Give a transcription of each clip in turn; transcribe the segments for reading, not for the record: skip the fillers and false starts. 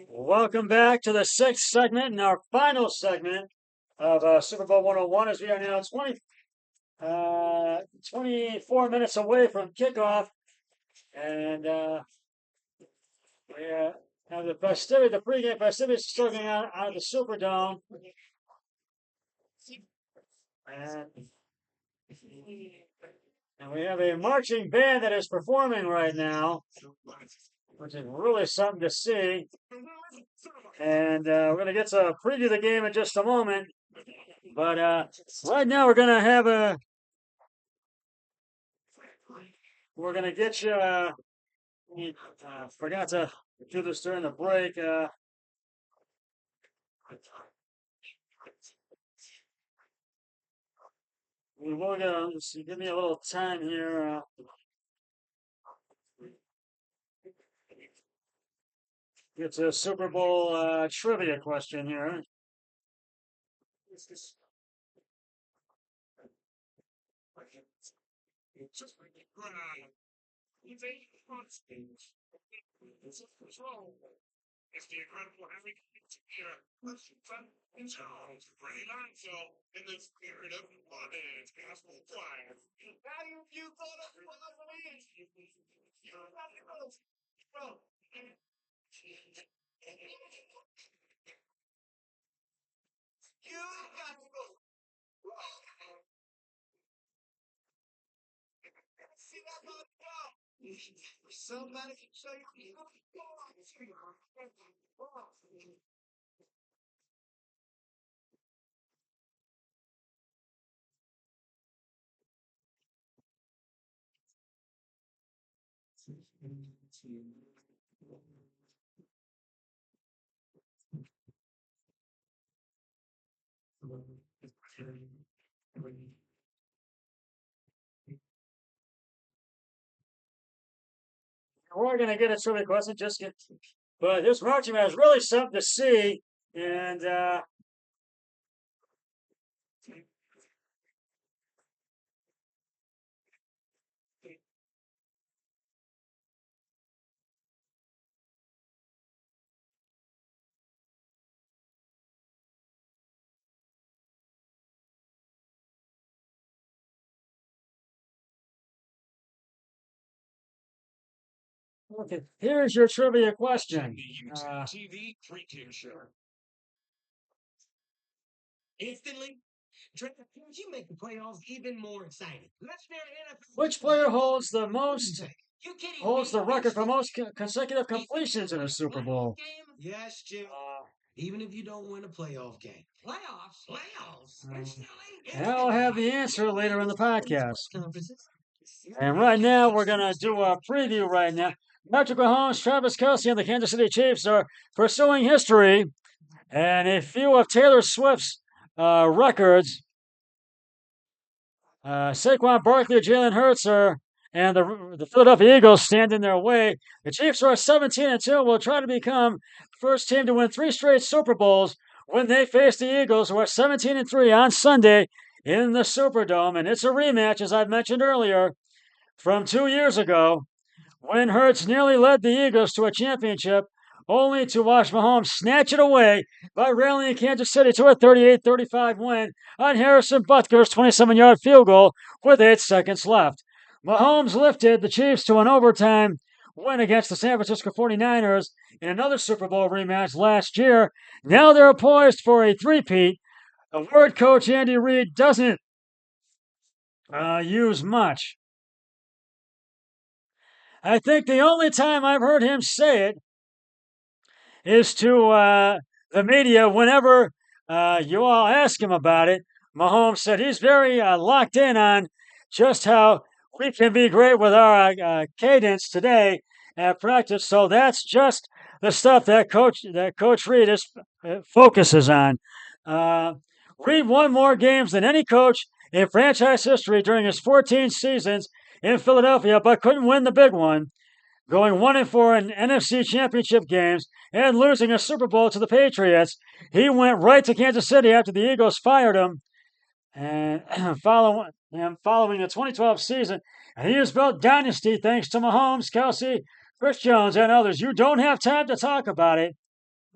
Welcome back to the sixth segment and our final segment of Super Bowl 101 as we are now 24 minutes away from kickoff. And we have the pregame festivities starting out of the Superdome. And we have a marching band that is performing right now, which is really something to see. And we're going to get to preview the game in just a moment. But right now we're going to have we're going to get you, forgot to do this during the break. We will go, give me a little time here. It's a Super Bowl trivia question here. It's the incredible Henry here. In Charles, Ray Lanzo, in the spirit of modern gospel choir. Now you thought of what I mean. You're not close. Bro. You got to go. See that mother go. Somebody can show you. We're going to get a trivia question. But this marching band is really something to see. And okay, here's your trivia question. TV pre-tier show. Instantly, you make the playoffs even more exciting. Which player holds the record for most consecutive completions in a Super Bowl? Yes, Jim. Even if you don't win a playoff game. Playoffs? I'll have the answer later in the podcast. And right now, we're going to do a preview right now. Patrick Mahomes, Travis Kelce, and the Kansas City Chiefs are pursuing history. And a few of Taylor Swift's records, Saquon Barkley, Jalen Hurts and the Philadelphia Eagles stand in their way. The Chiefs are 17-2. Will try to become the first team to win 3 straight Super Bowls when they face the Eagles, who are 17-3 on Sunday in the Superdome. And it's a rematch, as I've mentioned earlier, from 2 years ago when Hurts nearly led the Eagles to a championship, only to watch Mahomes snatch it away by rallying Kansas City to a 38-35 win on Harrison Butker's 27-yard field goal with 8 seconds left. Mahomes lifted the Chiefs to an overtime win against the San Francisco 49ers in another Super Bowl rematch last year. Now they're poised for a three-peat, a word coach Andy Reid doesn't use much. I think the only time I've heard him say it is to the media whenever you all ask him about it. Mahomes said he's very locked in on just how we can be great with our cadence today at practice. So that's just the stuff that Coach Reid focuses on. Reid won more games than any coach in franchise history during his 14 seasons in Philadelphia, but couldn't win the big one, going 1-4 in NFC Championship games and losing a Super Bowl to the Patriots. He went right to Kansas City after the Eagles fired him, and following the 2012 season. And he has built dynasty thanks to Mahomes, Kelce, Chris Jones, and others. You don't have time to talk about it.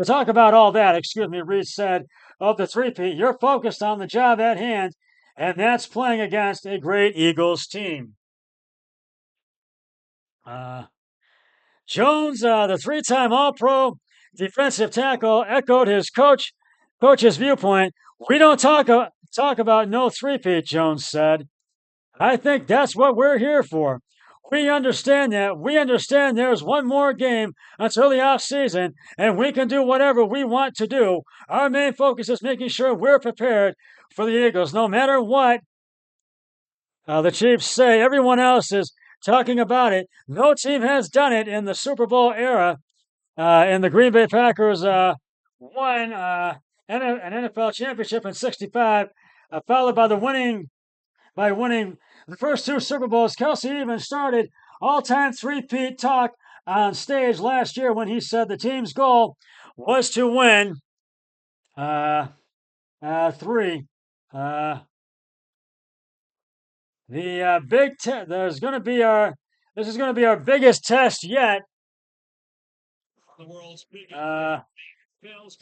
To talk about all that, Reed said of the three-peat, you're focused on the job at hand, and that's playing against a great Eagles team. Jones, the three-time All-Pro defensive tackle, echoed his coach's viewpoint. We don't talk about no three-peat, Jones said. I think that's what we're here for. We understand that. We understand there's one more game until the off season, and we can do whatever we want to do. Our main focus is making sure we're prepared for the Eagles, no matter what the Chiefs say. Everyone else is talking about it. No team has done it in the Super Bowl era. And the Green Bay Packers won an NFL championship in '65, followed by winning the first two Super Bowls. Kelce even started all-time three-peat talk on stage last year when he said the team's goal was to win three. This is going to be our biggest test yet.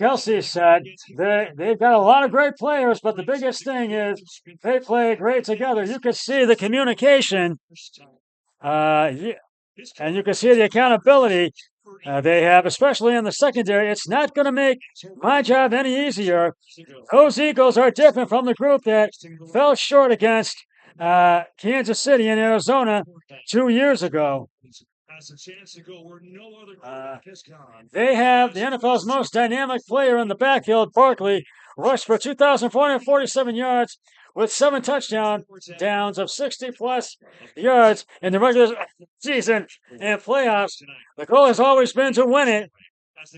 Kelce said they've got a lot of great players, but the biggest thing is they play great together. You could see the communication, and you can see the accountability they have, especially in the secondary. It's not going to make my job any easier. Those Eagles are different from the group that fell short against Kansas City and Arizona 2 years ago. They have the NFL's most dynamic player in the backfield. Barkley rushed for 2,447 yards with 7 touchdowns of 60-plus yards in the regular season and playoffs. The goal has always been to win it,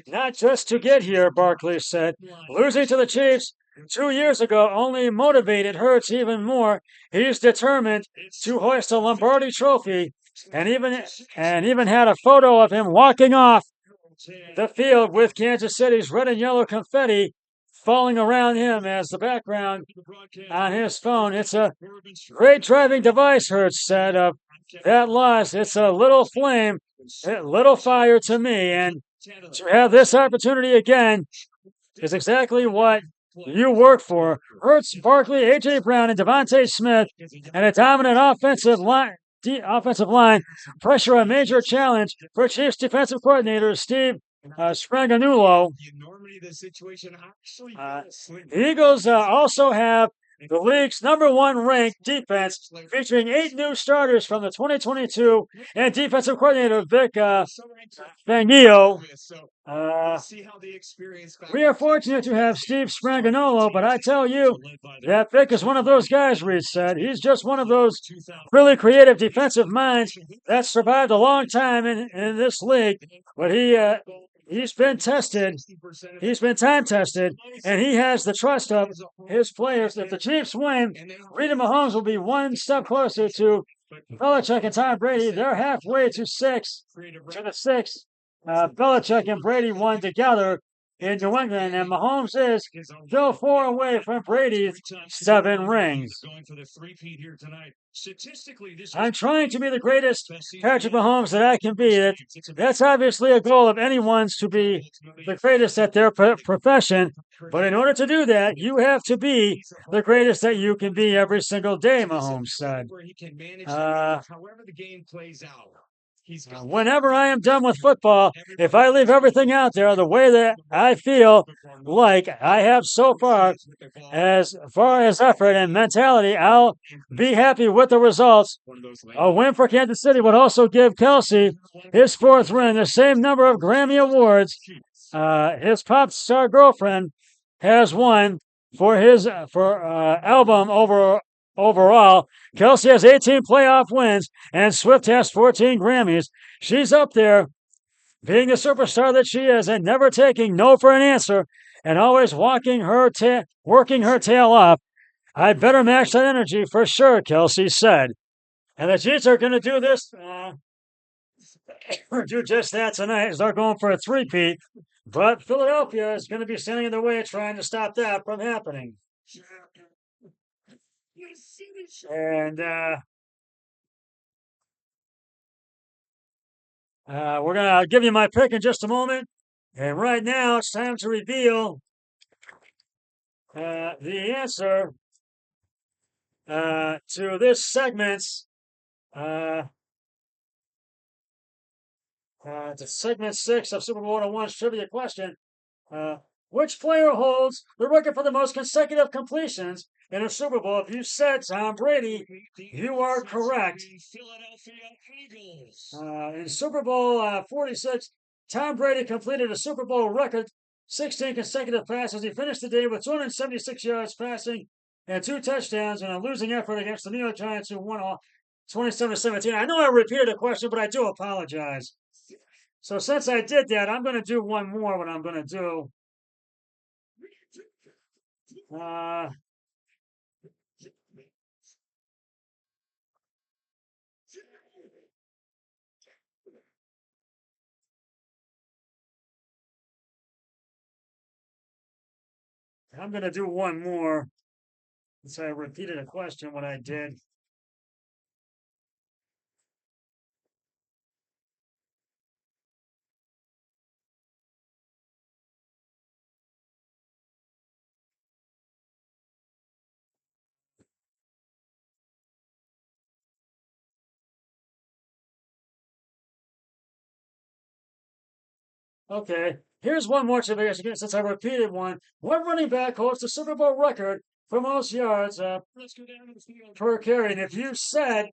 not just to get here, Barkley said. Losing to the Chiefs 2 years ago only motivated Hurts even more. He's determined to hoist a Lombardi trophy, and even had a photo of him walking off the field with Kansas City's red and yellow confetti falling around him as the background on his phone. It's a great driving device, Hurts said of that loss. It's a little flame, a little fire to me, and to have this opportunity again is exactly what you work for. Hurts, Barkley, A.J. Brown, and Devontae Smith, and a dominant offensive line pressure a major challenge for Chiefs defensive coordinator Steve Spagnuolo. The Eagles also have the league's #1 ranked defense, featuring 8 new starters from the 2022 and defensive coordinator Vic Fangio. We are fortunate to have Steve Spagnuolo, but I tell you, that Vic is one of those guys, Reed said. He's just one of those really creative defensive minds that survived a long time in this league, but he's been tested. He's been time tested, and he has the trust of his players. If the Chiefs win, Reed and Mahomes will be one step closer to Belichick and Tom Brady. They're halfway to the 6. Belichick and Brady won together in New England, and Mahomes is still 4 away from Brady's 7 rings. I'm trying to be the greatest Patrick Mahomes that I can be. That's obviously a goal of anyone's, to be the greatest at their profession. But in order to do that, you have to be the greatest that you can be every single day, Mahomes said. Whenever I am done with football, if I leave everything out there the way that I feel like I have so far as effort and mentality, I'll be happy with the results. A win for Kansas City would also give Kelce his 4th ring, the same number of Grammy Awards his pop star girlfriend has won for his album overall. Kelce has 18 playoff wins, and Swift has 14 Grammys. She's up there, being the superstar that she is, and never taking no for an answer, and always working her tail off. I better match that energy for sure, Kelce said. And the Chiefs are going to do this, do just that tonight. They're going for a 3-peat, but Philadelphia is going to be standing in the way trying to stop that from happening. And we're going to give you my pick in just a moment. And right now, it's time to reveal the answer to this segment's to segment 6 of Super Bowl 101's trivia question. Which player holds the record for the most consecutive completions in a Super Bowl? If you said Tom Brady, you are correct. In Super Bowl 46, Tom Brady completed a Super Bowl record 16 consecutive passes. He finished the day with 276 yards passing and 2 touchdowns in a losing effort against the New York Giants, who won all 27-17. I know I repeated the question, but I do apologize. So since I did that, I'm going to do one more. What I'm going to do. I'm going to do one more. Since I repeated a question, what I did. Okay, here's one more trivia since I repeated one. What running back holds the Super Bowl record for most yards per carry? And if you said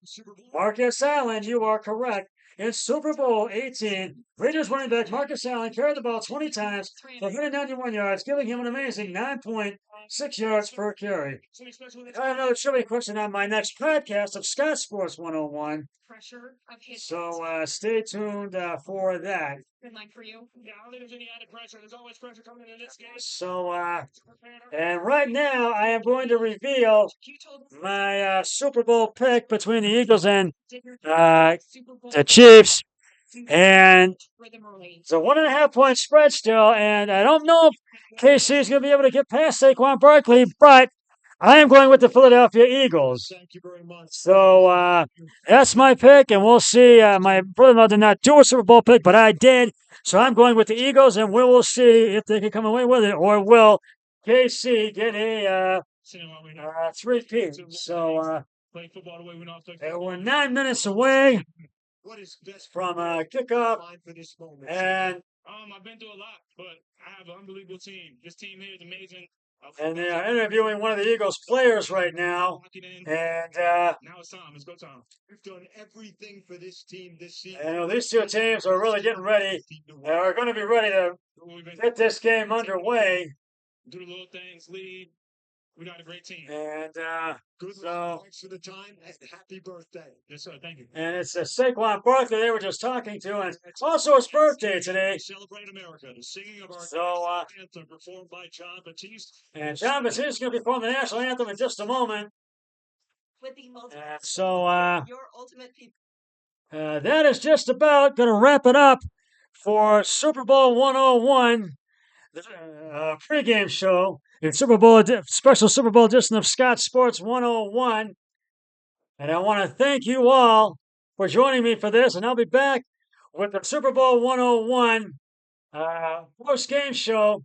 Marcus Allen, you are correct. In Super Bowl 18, Raiders running back Marcus Allen carried the ball 20 times for 191 yards, giving him an amazing 9.6 yards per carry. I have another trivia question on my next podcast of Scott Sports 101. So stay tuned for that. So, and right now I am going to reveal my Super Bowl pick between the Eagles and the Chiefs. And it's a 1.5 point spread still. And I don't know if KC is going to be able to get past Saquon Barkley, but I am going with the Philadelphia Eagles. So that's my pick, and we'll see. My brother-in-law did not do a Super Bowl pick, but I did. So I'm going with the Eagles, and we will see if they can come away with it, or will KC get a 3-peat. So we're 9 minutes away from kickoff, and I've been through a lot, but I have an unbelievable team. This team here is amazing. And they are interviewing one of the Eagles players right now. And now it's time. It's go time. We've done everything for this team this season. You know, these two teams are really getting ready. They are going to be ready to get this game underway. Do the little things, lead. We got a great team. And Good so, thanks for the time and happy birthday. Yes, sir. Thank you. And it's Saquon Barkley they were just talking to, and it's also his birthday today. Celebrate America. The singing of our So, anthem performed by John Batiste. And John Batiste is going to perform the national anthem in just a moment. So, that is just about going to wrap it up for Super Bowl 101, the pregame show. It's special Super Bowl edition of Scott Sports 101. And I want to thank you all for joining me for this. And I'll be back with the Super Bowl 101 post-game show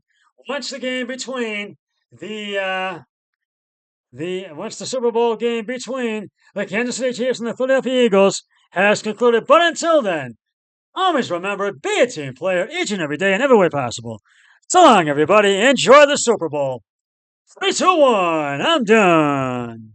once the game between once the Super Bowl game between the Kansas City Chiefs and the Philadelphia Eagles has concluded. But until then, always remember, be a team player each and every day in every way possible. So long, everybody. Enjoy the Super Bowl. 3, 2, 1. I'm done.